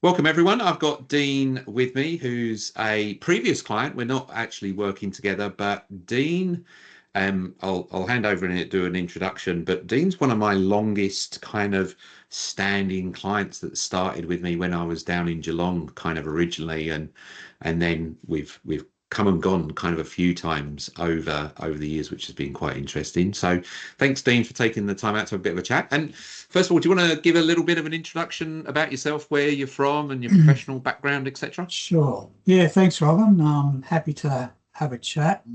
Welcome everyone. I've got Dean with me, who's a previous client. We're not actually working together, but Dean, I'll hand over and do an introduction. But Dean's one of my longest kind of standing clients that started with me when I was down in Geelong, kind of originally, and then we've come and gone kind of a few times over the years, which has been quite interesting. So thanks, Dean, for taking the time out to have a bit of a chat. And first of all, do you want to give a little bit of an introduction about yourself, where you're from and your professional background, etc.? Sure. Yeah, thanks, Robin. I'm happy to have a chat.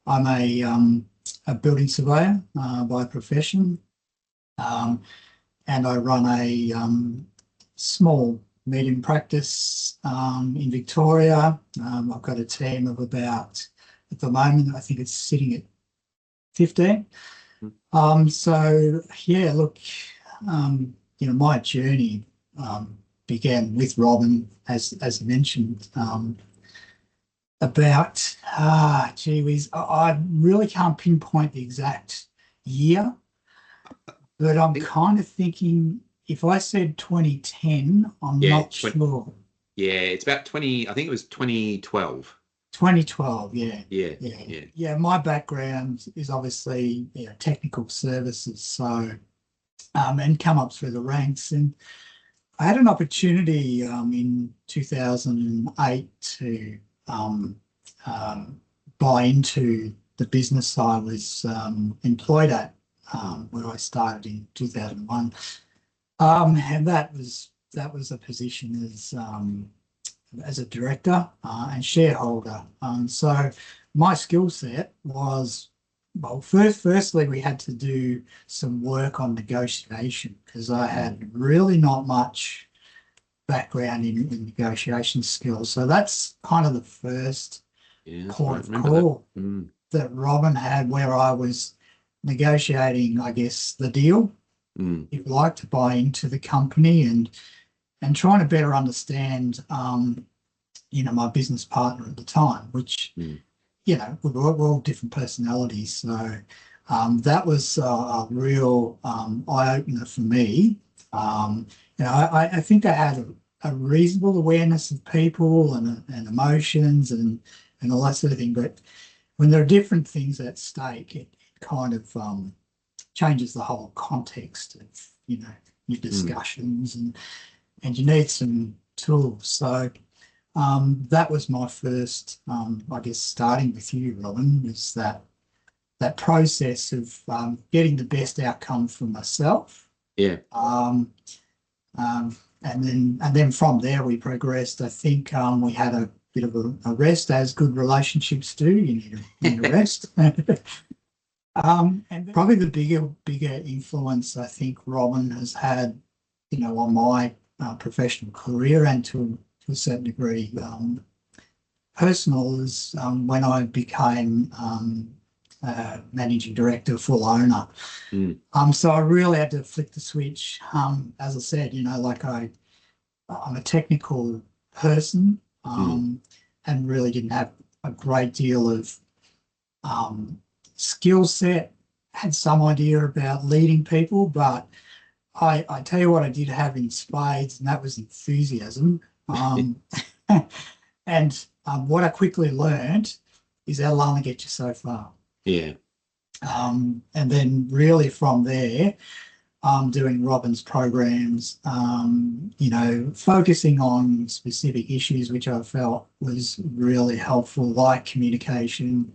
I'm a building surveyor by profession, and I run a small medium practice in Victoria. I've got a team of about, at the moment, I think it's sitting at 15. So yeah, look, my journey began with Robin, as mentioned, about, gee whiz, I really can't pinpoint the exact year, but I'm kind of thinking if I said 2010, I'm not sure. Yeah, it's about 20, I think it was 2012. 2012, yeah. Yeah. My background is obviously technical services, so and come up through the ranks. And I had an opportunity in 2008 to buy into the business I was employed at, where I started in 2001, and that was a position as a director and shareholder. So my skill set was, well, firstly, we had to do some work on negotiation because I had really not much background in negotiation skills. So that's kind of the first port of call that Robin had, where I was negotiating, I guess, the deal, if you like, to buy into the company and trying to better understand, my business partner at the time, which, we're all different personalities. So that was a real eye-opener for me. I think I had a reasonable awareness of people and emotions and all that sort of thing. But when there are different things at stake, it kind of changes the whole context of, your discussions and you need some tools. So that was my first, I guess, starting with you, Robin, was that process of getting the best outcome for myself. Yeah. And then from there we progressed. I think we had a bit of a rest, as good relationships do. You need a rest. And probably the bigger influence I think Robin has had, on my professional career and to a certain degree personal, is when I became managing director, full owner. So I really had to flick the switch. As I said, I'm a technical person, and really didn't have a great deal of skill set. Had some idea about leading people, but I tell you what I did have in spades, and that was enthusiasm. And what I quickly learned is that'll only get you so far. Yeah. And then really from there, doing Robin's programs, focusing on specific issues which I felt was really helpful, like communication,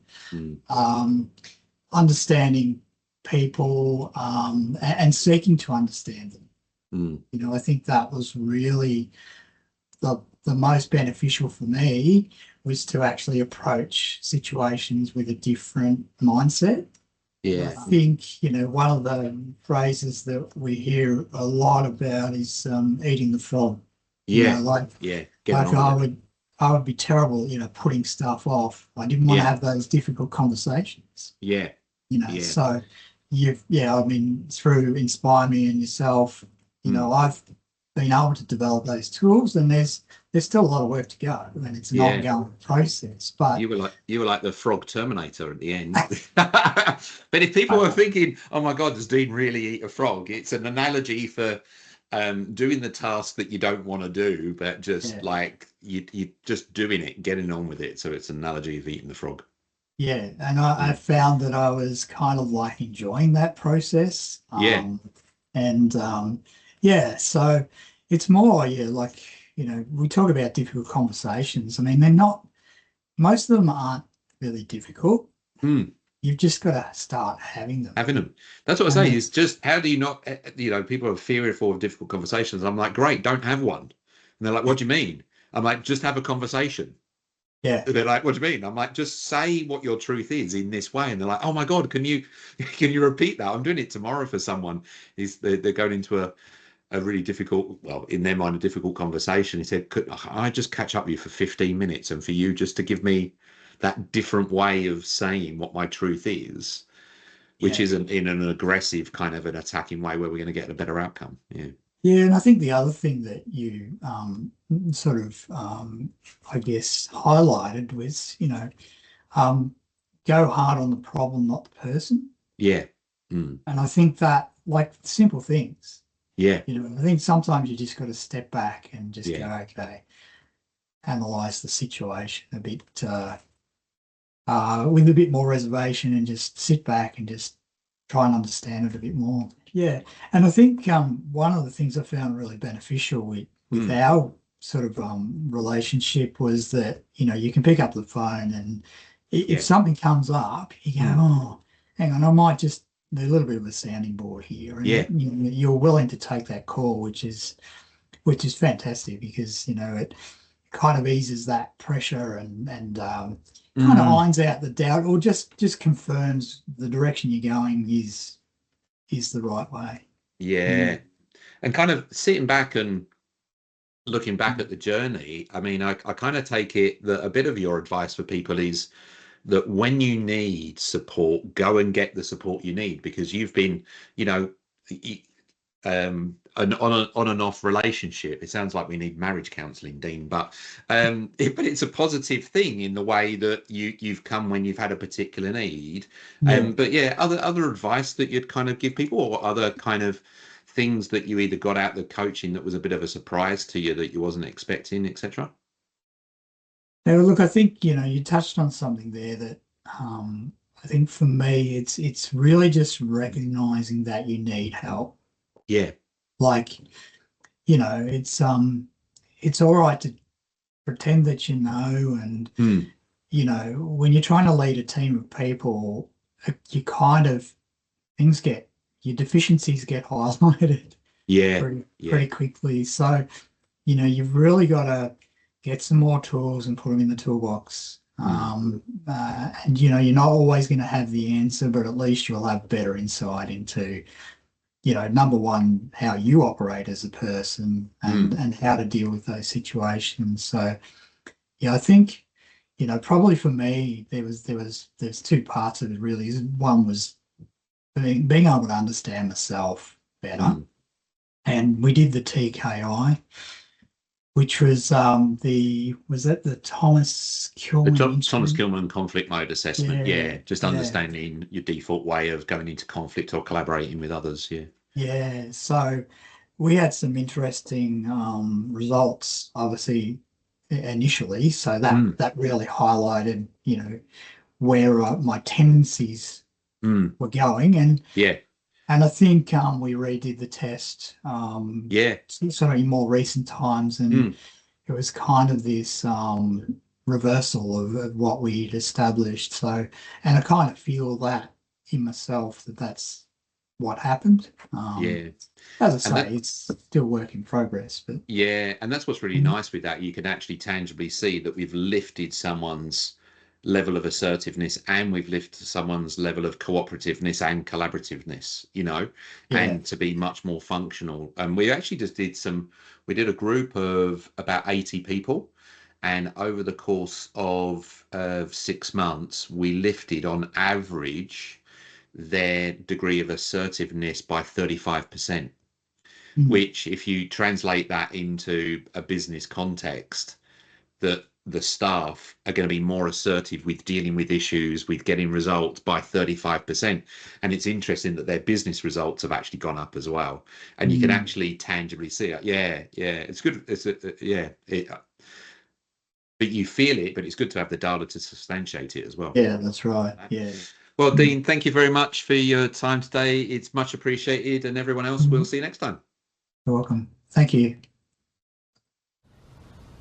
understanding people, and seeking to understand them. I think that was really the most beneficial for me, was to actually approach situations with a different mindset. Yeah. I think, one of the phrases that we hear a lot about is eating the frog. Yeah. I would be terrible, putting stuff off. I didn't want to have those difficult conversations. Yeah. So through InspireMe and yourself, I've been able to develop those tools, and there's still a lot of work to go, and it's an ongoing process. But you were like the frog terminator at the end. But if people are thinking, oh my God, does Dean really eat a frog? It's an analogy for doing the task that you don't want to do, but just Yeah. like you just doing it, getting on with it. So it's an analogy of eating the frog. Yeah. And I Mm. found that I was kind of like enjoying that process. Yeah. And yeah, so it's more, yeah, like, we talk about difficult conversations. I mean, they're not, most of them aren't really difficult. Mm. You've just got to start having them. Having them. That's what I And say. then, Is just how do you not? People are fearful of difficult conversations. I'm like, great, don't have one. And they're like, what do you mean? I'm like, just have a conversation. yeah, And they're like, what do you mean? I'm like, just say what your truth is in this way. And they're like, oh my God, can you can you repeat that? I'm doing it tomorrow for someone. They're going into a really difficult, well, in their mind, a difficult conversation. He said, could I just catch up with you for 15 minutes and for you just to give me that different way of saying what my truth is, which yeah. isn't in an aggressive kind of an attacking way where we're going to get a better outcome. Yeah. Yeah, and I think the other thing that you sort of, I guess, highlighted was, um, go hard on the problem, not the person. Yeah. Mm. And I think that, like, simple things, Yeah. I think sometimes you just got to step back and just go, Yeah. okay, analyze the situation a bit, with a bit more reservation and just sit back and just try and understand it a bit more. Yeah. And I think one of the things I found really beneficial with Mm. our sort of relationship was that, you can pick up the phone and if Yeah. something comes up, you go, Mm. oh, hang on, I might just do a little bit of a sounding board here. And Yeah. you're willing to take that call, which is fantastic because, it kind of eases that pressure and kind of Mm. irons out the doubt or just confirms the direction you're going is the right way. Mm. Yeah. And kind of sitting back and looking back at the journey, I mean, I kind of take it that a bit of your advice for people is that when you need support, go and get the support you need because you've been, you know, an on and off relationship. It sounds like we need marriage counselling, Dean, but it's a positive thing in the way that you've come when you've had a particular need. Yeah. But yeah, other advice that you'd kind of give people, or other kind of things that you either got out the coaching that was a bit of a surprise to you that you wasn't expecting, etc. Now, look, I think, you touched on something there that I think for me, it's really just recognizing that you need help. Yeah. Like, it's all right to pretend that and Mm. when you're trying to lead a team of people, you kind of things get your deficiencies get highlighted Yeah. pretty Yeah. quickly. So, you've really got to get some more tools and put them in the toolbox. Mm. And you're not always going to have the answer, but at least you'll have better insight into, number one, how you operate as a person and Mm. and how to deal with those situations. So yeah, I think, probably for me, there's two parts of it really. One was being able to understand myself better. Mm. And we did the TKI, which was was that the Thomas The Kilmann Thomas Institute? Gilman conflict mode assessment. Yeah, Yeah. Just yeah, understanding your default way of going into conflict or collaborating with others. Yeah. yeah. So we had some interesting results, obviously, initially. So that Mm. that really highlighted, where my tendencies Mm. were going, Yeah. and I think we redid the test Yeah. sort of in more recent times, and Mm. it was kind of this reversal of what we'd established. So, and I kind of feel that in myself that's what happened. Yeah. As I And say, that, it's still work in progress, but yeah. And that's what's really mm, nice with that. You can actually tangibly see that we've lifted someone's level of assertiveness and we've lifted someone's level of cooperativeness and collaborativeness, yeah, and to be much more functional. And we actually just we did a group of about 80 people. And over the course of 6 months, we lifted on average their degree of assertiveness by 35%, mm, which if you translate that into a business context, that the staff are going to be more assertive with dealing with issues, with getting results by 35%. And it's interesting that their business results have actually gone up as well. And you can actually tangibly see it. Yeah, it's good. But you feel it, but it's good to have the data to substantiate it as well. Yeah, that's right. Yeah. Well, Dean, thank you very much for your time today. It's much appreciated. And everyone else, we'll see you next time. You're welcome. Thank you.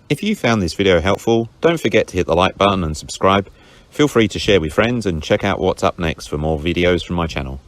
If you found this video helpful, don't forget to hit the like button and subscribe. Feel free to share with friends and check out what's up next for more videos from my channel.